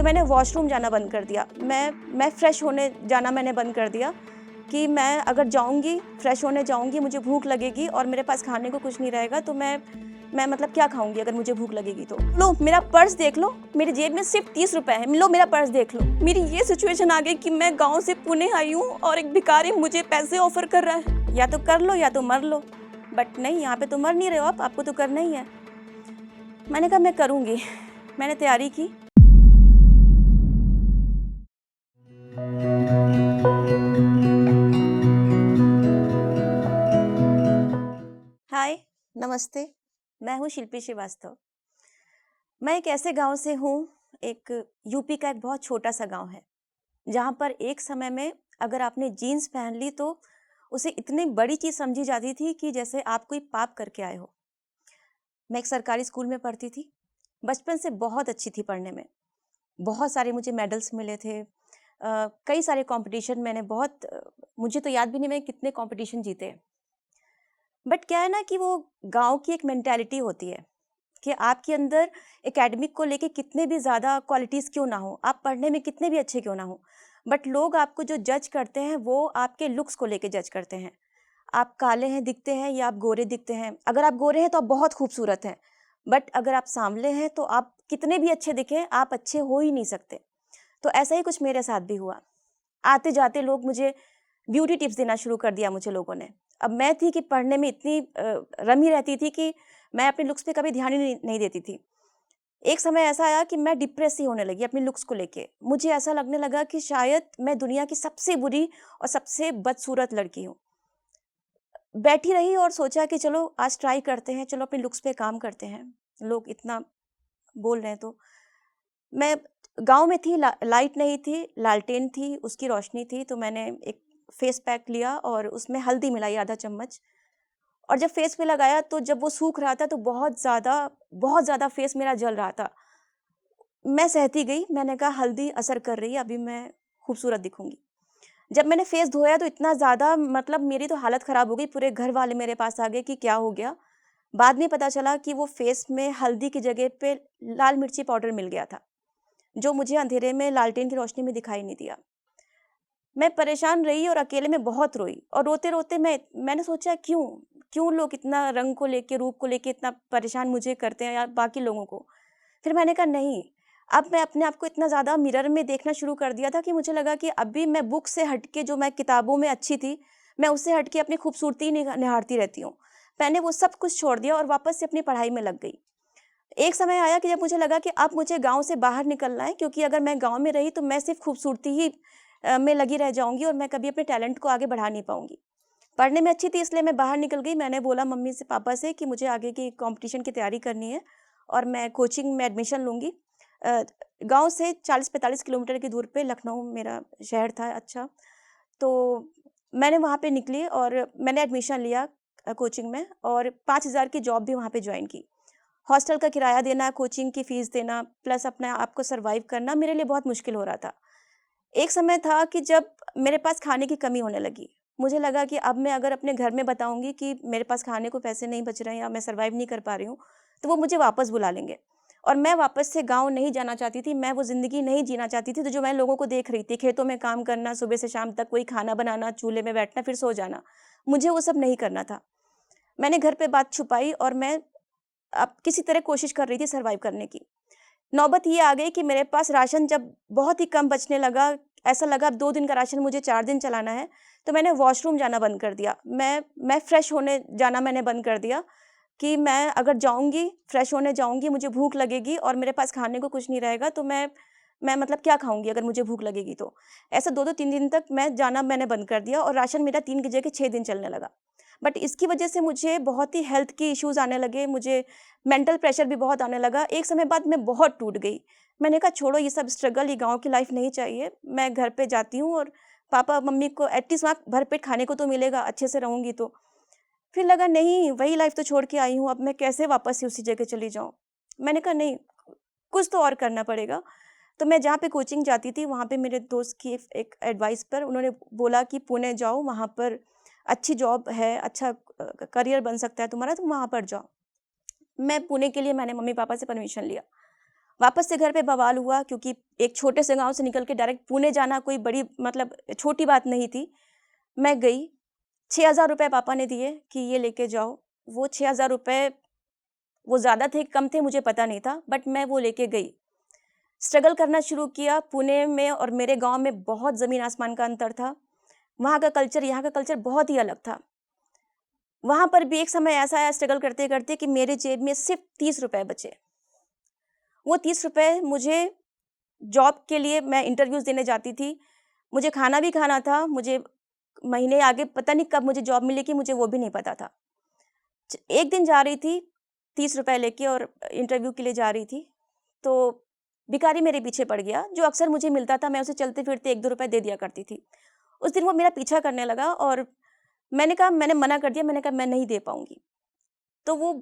मैंने वॉशरूम जाना बंद कर दिया। मैं फ़्रेश होने जाना मैंने बंद कर दिया कि मैं अगर जाऊँगी, फ़्रेश होने जाऊँगी, मुझे भूख लगेगी और मेरे पास खाने को कुछ नहीं रहेगा तो मैं मतलब क्या खाऊँगी अगर मुझे भूख लगेगी तो। लो मेरा पर्स देख लो, मेरी जेब में सिर्फ़ 30 रुपए है, लो मेरा पर्स देख लो। मेरी ये सिचुएशन आ गई कि मैं गाँव से पुणे आई हूँ और एक भिखारी मुझे पैसे ऑफ़र कर रहा है, या तो कर लो या तो मर लो। बट नहीं, यहाँ पे तो मर नहीं रहे हो आप, आपको तो करना ही है। मैंने कहा मैं करूँगी, मैंने तैयारी की। हाय, नमस्ते, मैं हूँ शिल्पी श्रीवास्तव। मैं एक ऐसे गांव से हूँ, एक यूपी का एक बहुत छोटा सा गांव है, जहाँ पर एक समय में अगर आपने जीन्स पहन ली तो उसे इतनी बड़ी चीज़ समझी जाती थी कि जैसे आप कोई पाप करके आए हो। मैं एक सरकारी स्कूल में पढ़ती थी, बचपन से बहुत अच्छी थी पढ़ने में, बहुत सारे मुझे मेडल्स मिले थे। कई सारे कंपटीशन मैंने मुझे तो याद भी नहीं मैंने कितने कंपटीशन जीते हैं। बट क्या है ना कि वो गाँव की एक मेंटालिटी होती है कि आपके अंदर एकेडमिक को लेके कितने भी ज़्यादा क्वालिटीज़ क्यों ना हो, आप पढ़ने में कितने भी अच्छे क्यों ना हो, बट लोग आपको जो जज करते हैं वो आपके लुक्स को लेके जज करते हैं। आप काले हैं दिखते हैं या आप गोरे दिखते हैं। अगर आप गोरे हैं तो आप बहुत खूबसूरत हैं, बट अगर आप सांवले हैं तो आप कितने भी अच्छे दिखें, आप अच्छे हो ही नहीं सकते। तो ऐसा ही कुछ मेरे साथ भी हुआ। आते-जाते लोग मुझे ब्यूटी टिप्स देना शुरू कर दिया मुझे लोगों ने। अब मैं थी कि पढ़ने में इतनी रमी रहती थी कि मैं अपने लुक्स पे कभी ध्यान ही नहीं देती थी। एक समय ऐसा आया कि मैं डिप्रेस सी होने लगी अपने लुक्स को लेके। मुझे ऐसा लगने लगा कि शायद मैं दुनिया की सबसे बुरी और सबसे बदसूरत लड़की हूँ। बैठी रही और सोचा कि चलो आज ट्राई करते हैं, चलो अपने लुक्स पे काम करते हैं। लोग इतना बोल रहे हैं तो। मैं गाँव में थी, लाइट नहीं थी, लालटेन थी, उसकी रोशनी थी, तो मैंने एक फेस पैक लिया और उसमें हल्दी मिलाई आधा चम्मच, और जब फेस पे लगाया तो जब वो सूख रहा था तो बहुत ज़्यादा फेस मेरा जल रहा था। मैं सहती गई, मैंने कहा हल्दी असर कर रही है, अभी मैं खूबसूरत दिखूँगी। जब मैंने फेस धोया तो इतना ज़्यादा मतलब मेरी तो हालत ख़राब हो गई, पूरे घर वाले मेरे पास आ गए कि क्या हो गया? बाद में पता चला कि वो फेस में हल्दी की जगह पे लाल मिर्ची पाउडर मिल गया था, जो मुझे अंधेरे में लालटेन की रोशनी में दिखाई नहीं दिया। मैं परेशान रही और अकेले में बहुत रोई, और रोते-रोते मैंने सोचा क्यों? क्यों लोग इतना रंग को लेके, रूप को लेके इतना परेशान मुझे करते हैं या बाकी लोगों को? फिर मैंने कहा नहीं, अब मैं अपने आप को इतना ज़्यादा मिरर में देखना शुरू कर दिया था कि मुझे लगा कि अभी मैं बुक से हट के, जो मैं किताबों में अच्छी थी, मैं उससे हट के अपनी खूबसूरती निहारती रहती हूँ। मैंने वो सब कुछ छोड़ दिया और वापस से अपनी पढ़ाई में लग गई। एक समय आया कि जब मुझे लगा कि अब मुझे गाँव से बाहर निकलना है, क्योंकि अगर मैं गाँव में रही तो मैं सिर्फ़ खूबसूरती ही में लगी रह जाऊँगी और मैं कभी अपने टैलेंट को आगे बढ़ा नहीं पाऊँगी। पढ़ने में अच्छी थी इसलिए मैं बाहर निकल गई। मैंने बोला मम्मी से, पापा से कि मुझे आगे की कॉम्पिटिशन की तैयारी करनी है और मैं कोचिंग में एडमिशन लूँगी। अ, गाँव से 40-45 किलोमीटर की दूर पे लखनऊ मेरा शहर था। अच्छा, तो मैंने वहाँ पे निकली और मैंने एडमिशन लिया कोचिंग में, और 5,000 की जॉब भी वहाँ पे जॉइन की। हॉस्टल का किराया देना, कोचिंग की फ़ीस देना, प्लस अपने आप को सर्वाइव करना मेरे लिए बहुत मुश्किल हो रहा था। एक समय था कि जब मेरे पास खाने की कमी होने लगी। मुझे लगा कि अब मैं अगर अपने घर में बताऊँगी कि मेरे पास खाने को पैसे नहीं बच रहे हैं या मैं सर्वाइव नहीं कर पा रही हूँ, तो वो मुझे वापस बुला लेंगे। और मैं वापस से गाँव नहीं जाना चाहती थी, मैं वो ज़िंदगी नहीं जीना चाहती थी, तो जो मैं लोगों को देख रही थी, खेतों में काम करना, सुबह से शाम तक वही खाना बनाना, चूल्हे में बैठना, फिर सो जाना। मुझे वो सब नहीं करना था। मैंने घर पे बात छुपाई और मैं अब किसी तरह कोशिश कर रही थी सर्वाइव करने की। नौबत ये आ गई कि मेरे पास राशन जब बहुत ही कम बचने लगा, ऐसा लगा अब 2 दिन का राशन मुझे 4 दिन चलाना है, तो मैंने वॉशरूम जाना बंद कर दिया। मैं फ्रेश होने जाना मैंने बंद कर दिया कि मैं अगर जाऊँगी, फ्रेश होने जाऊँगी, मुझे भूख लगेगी और मेरे पास खाने को कुछ नहीं रहेगा, तो मैं मतलब क्या खाऊँगी अगर मुझे भूख लगेगी तो? ऐसा 2-2 3 दिन तक मैंने बंद कर दिया और राशन मेरा 3 की जगह 6 दिन चलने लगा। बट इसकी वजह से मुझे बहुत ही हेल्थ के इश्यूज़ आने लगे, मुझे मेंटल प्रेशर भी बहुत आने लगा। एक समय बाद मैं बहुत टूट गई। मैंने कहा छोड़ो ये सब स्ट्रगल, ये गाँव की लाइफ़ नहीं चाहिए। मैं घर पे जाती हूँ और पापा-मम्मी को एटलीस्ट वहाँ भरपेट खाने को तो मिलेगा, अच्छे से रहूँगी तो। फिर लगा नहीं, वही लाइफ़ तो छोड़ के आई हूँ, अब मैं कैसे वापस से उसी जगह चली जाऊँ। मैंने कहा नहीं, कुछ तो और करना पड़ेगा। तो मैं जहाँ पे कोचिंग जाती थी वहाँ पे मेरे दोस्त की एक एडवाइस पर उन्होंने बोला कि पुणे जाओ, वहाँ पर अच्छी जॉब है, अच्छा करियर बन सकता है तुम्हारा, तुम वहाँ पर जाओ। मैं पुणे के लिए मैंने मम्मी-पापा से परमिशन लिया वापस से घर पे बवाल हुआ, क्योंकि एक छोटे से गाँव से निकल के डायरेक्ट पुणे जाना कोई बड़ी मतलब छोटी बात नहीं थी। मैं गई, 6,000 रुपए पापा ने दिए कि ये लेके जाओ। वो 6,000 रुपए वो ज़्यादा थे, कम थे, मुझे पता नहीं था, बट मैं वो लेके गई। स्ट्रगल करना शुरू किया। पुणे में और मेरे गाँव में बहुत ज़मीन आसमान का अंतर था। वहाँ का कल्चर, यहाँ का कल्चर बहुत ही अलग था। वहाँ पर भी एक समय ऐसा आया स्ट्रगल करते-करते कि मेरे जेब में सिर्फ़ 30 रुपए बचे। वो 30 रुपए मुझे जॉब के लिए, मैं इंटरव्यूज़ देने जाती थी। मुझे खाना भी खाना था। मुझे महीने आगे पता नहीं कब मुझे जॉब मिलेगी, मुझे वो भी नहीं पता था। एक दिन जा रही थी 30 रुपए लेके और इंटरव्यू के लिए जा रही थी, तो भिखारी मेरे पीछे पड़ गया। जो अक्सर मुझे मिलता था, मैं उसे चलते-फिरते 1-2 रुपए दे दिया करती थी। उस दिन वो मेरा पीछा करने लगा और मैंने मना कर दिया। मैंने कहा मैं नहीं दे पाऊँगी। तो वो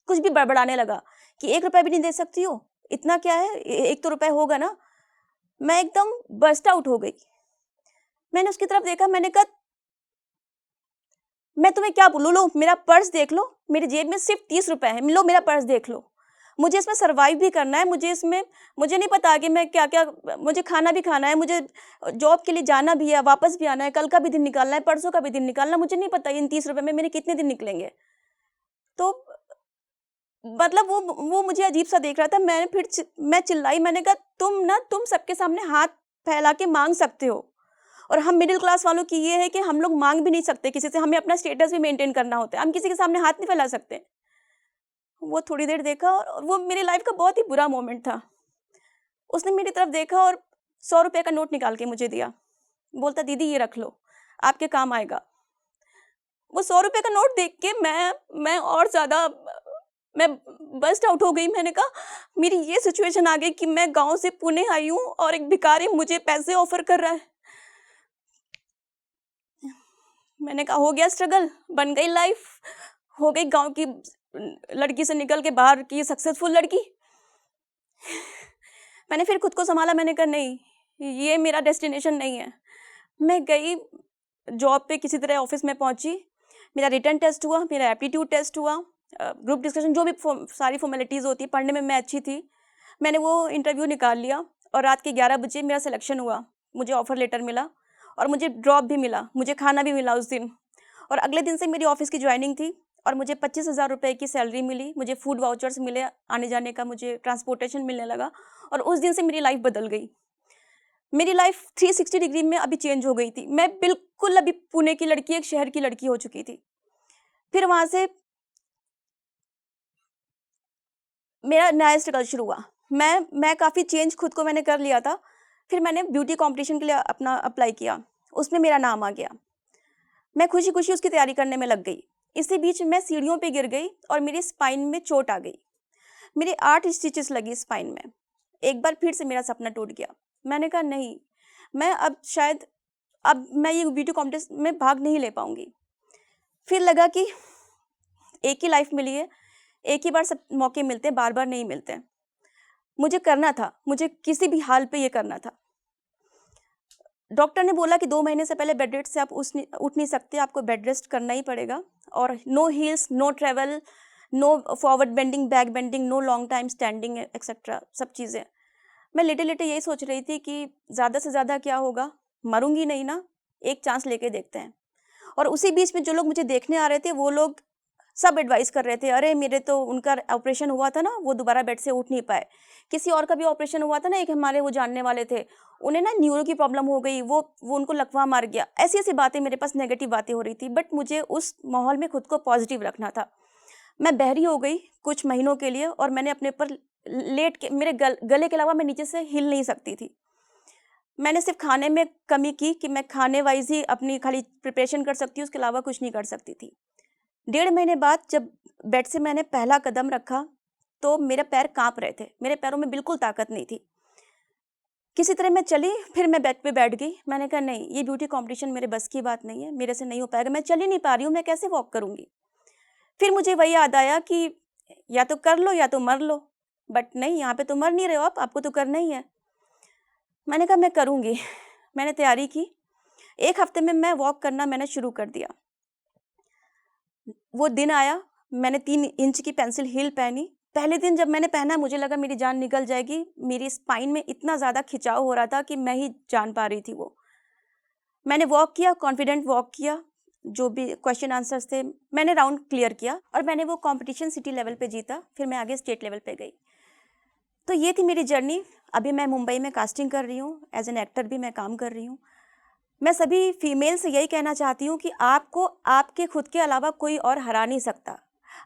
कुछ भी बड़बड़ाने लगा कि 1 रुपया भी नहीं दे सकती हो? इतना क्या है? 1 तो रुपए होगा ना? मैं एकदम बर्स्ट आउट हो गई। मैंने उसकी तरफ देखा, मैंने कहा मैं तुम्हें क्या बोलूँ, लो मेरा पर्स देख लो, मेरी जेब में सिर्फ़ 30 रुपए हैं, लो मेरा पर्स देख लो। मुझे इसमें सर्वाइव भी करना है, मुझे नहीं पता कि मैं क्या-क्या, मुझे खाना भी खाना है, मुझे जॉब के लिए जाना भी है, वापस भी आना है, कल का भी दिन निकालना है, परसों का भी दिन निकालना है, मुझे नहीं पता इन 30 रुपए में मेरे कितने दिन निकलेंगे। तो मतलब वो मुझे अजीब-सा देख रहा था। मैं चिल्लाई, मैंने कहा तुम सबके सामने हाथ फैला के माँग सकते हो, और हम मिडिल क्लास वालों की ये है कि हम लोग माँग भी नहीं सकते किसी से, हमें अपना स्टेटस भी मेंटेन करना होता है, हम किसी के सामने हाथ नहीं फैला सकते। वो थोड़ी देर देखा और वो मेरी लाइफ़ का बहुत ही बुरा मोमेंट था। उसने मेरी तरफ देखा और 100 रुपए का नोट निकाल के मुझे दिया। बोलता दीदी ये रख लो, आपके काम आएगा। वो 100 रुपए का नोट देख के मैं और ज़्यादा मैं बर्स्ट आउट हो गई। मैंने कहा मेरी ये सिचुएशन आ गई कि मैं गाँव से पुणे आई हूँ और एक भिखारी मुझे पैसे ऑफ़र कर रहा है। मैंने कहा हो गया स्ट्रगल, बन गई लाइफ़, हो गई गाँव की लड़की से निकल के बाहर की सक्सेसफुल लड़की। मैंने फिर खुद को सँभाला, मैंने कहा नहीं, ये मेरा डेस्टिनेशन नहीं है। मैं गई जॉब पे, किसी तरह ऑफ़िस में पहुँची। मेरा रिटन टेस्ट हुआ, मेरा एप्टीट्यूड टेस्ट हुआ, ग्रुप डिस्कशन, जो भी सारी फ़ॉर्मेलिटीज़ होती है, पढ़ने में मैं अच्छी थी। मैंने वो इंटरव्यू निकाल लिया और रात के 11 बजे मेरा सिलेक्शन हुआ। मुझे ऑफ़र लेटर मिला और मुझे ड्रॉप भी मिला, मुझे खाना भी मिला उस दिन, और अगले दिन से मेरी ऑफ़िस की जॉइनिंग थी और मुझे 25,000 रुपए की सैलरी मिली। मुझे फूड वाउचर्स मिले, आने-जाने का मुझे ट्रांसपोर्टेशन मिलने लगा और उस दिन से मेरी लाइफ़ बदल गई। मेरी लाइफ़ 360 डिग्री में अभी चेंज हो गई थी। मैं बिल्कुल अभी पुणे की लड़की, एक शहर की लड़की हो चुकी थी। फिर वहाँ से मेरा नया स्ट्रगल शुरू हुआ। मैं काफ़ी चेंज खुद को मैंने कर लिया था। फिर मैंने ब्यूटी कॉम्पिटिशन के लिए अपना अप्लाई किया। उसमें मेरा नाम आ गया। मैं खुशी-खुशी उसकी तैयारी करने में लग गई। इसी बीच मैं सीढ़ियों पे गिर गई और मेरी स्पाइन में चोट आ गई। मेरे 8 स्टिचेस लगी स्पाइन में। एक बार फिर से मेरा सपना टूट गया। मैंने कहा नहीं, मैं अब मैं ये ब्यूटी कॉम्पिटिशन में भाग नहीं ले पाऊँगी। फिर लगा कि एक ही लाइफ़ मिली है, एक ही बार सब मौके मिलते हैं, बार-बार नहीं मिलते। मुझे करना था, मुझे किसी भी हाल पे ये करना था। डॉक्टर ने बोला कि 2 महीने से पहले बेड रेस्ट से आप उठ नहीं सकते, आपको बेड रेस्ट करना ही पड़ेगा, और no heels, no travel, no forward bending, back bending, no long time standing etcetera, सब चीज़ें। मैं लेटे-लेटे यही सोच रही थी कि ज़्यादा से ज़्यादा क्या होगा, मरूँगी नहीं ना, एक चांस लेके देखते हैं। और उसी बीच में जो लोग मुझे देखने आ रहे थे, वो लोग सब एडवाइस कर रहे थे, अरे मेरे तो उनका ऑपरेशन हुआ था ना, वो दोबारा बेड से उठ नहीं पाए। किसी और का भी ऑपरेशन हुआ था ना, एक हमारे वो जानने वाले थे, उन्हें ना न्यूरो की प्रॉब्लम हो गई, वो उनको लकवा मार गया। ऐसी-ऐसी बातें मेरे पास, नेगेटिव बातें हो रही थी, बट मुझे उस माहौल में खुद को पॉजिटिव रखना था। मैं बहरी हो गई कुछ महीनों के लिए और मैंने अपने ऊपर लेट के, मेरे गले के अलावा मैं नीचे से हिल नहीं सकती थी। मैंने सिर्फ़ खाने में कमी की कि मैं खाने वाइज़ ही अपनी खाली प्रिपरेशन कर सकती हूँ, उसके अलावा कुछ नहीं कर सकती थी। 1.5 महीने बाद जब बेड से मैंने पहला कदम रखा, तो मेरे पैर काँप रहे थे। मेरे पैरों में बिल्कुल ताकत नहीं थी। किसी तरह मैं चली, फिर मैं बेड पे बैठ गई। मैंने कहा नहीं, ये ब्यूटी कॉम्पिटिशन मेरे बस की बात नहीं है, मेरे से नहीं हो पाएगा, मैं चल ही नहीं पा रही हूँ, मैं कैसे वॉक करूँगी? फिर मुझे वही याद आया कि या तो कर लो या तो मर लो, बट नहीं, यहाँ पे तो मर नहीं रहे हो आप, आपको तो करना ही है। मैंने कहा मैं करूँगी। मैंने तैयारी की। 1 हफ्ते में मैं वॉक करना मैंने शुरू कर दिया। वो दिन आया, मैंने 3 इंच की पेंसिल हील पहनी, पहले दिन जब मैंने पहना मुझे लगा मेरी जान निकल जाएगी। मेरी स्पाइन में इतना ज़्यादा खिंचाव हो रहा था कि मैं ही जान पा रही थी वो। मैंने वॉक किया, कॉन्फिडेंट वॉक किया, जो भी क्वेश्चन आंसर्स थे मैंने राउंड क्लियर किया और मैंने वो कंपटीशन सिटी लेवल पे जीता। फिर मैं आगे स्टेट लेवल पे गई। तो ये थी मेरी जर्नी। अभी मैं मुंबई में कास्टिंग कर रही हूँ, एज एन एक्टर भी मैं काम कर रही हूँ। मैं सभी फीमेल से यही कहना चाहती हूँ कि आपको आपके खुद के अलावा कोई और हरा नहीं सकता।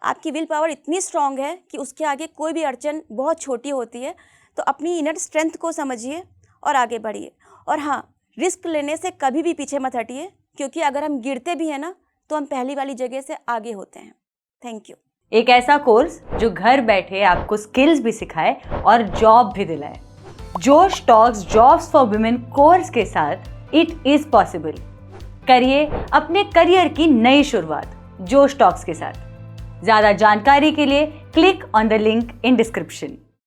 आपकी विल पावर इतनी स्ट्रांग है कि उसके आगे कोई भी अड़चन बहुत छोटी होती है। तो अपनी इनर स्ट्रेंथ को समझिए और आगे बढ़िए। और हाँ, रिस्क लेने से कभी भी पीछे मत हटिए, क्योंकि अगर हम गिरते भी हैं ना तो हम पहली वाली जगह से आगे होते हैं। Thank you. एक ऐसा कोर्स जो घर बैठे आपको स्किल्स भी सिखाए और जॉब भी दिलाए। जोश talks jobs for women course के साथ इट इज पॉसिबल। करिए अपने करियर की नई शुरुआत जोश टॉक्स के साथ। ज्यादा जानकारी के लिए click on the link in description.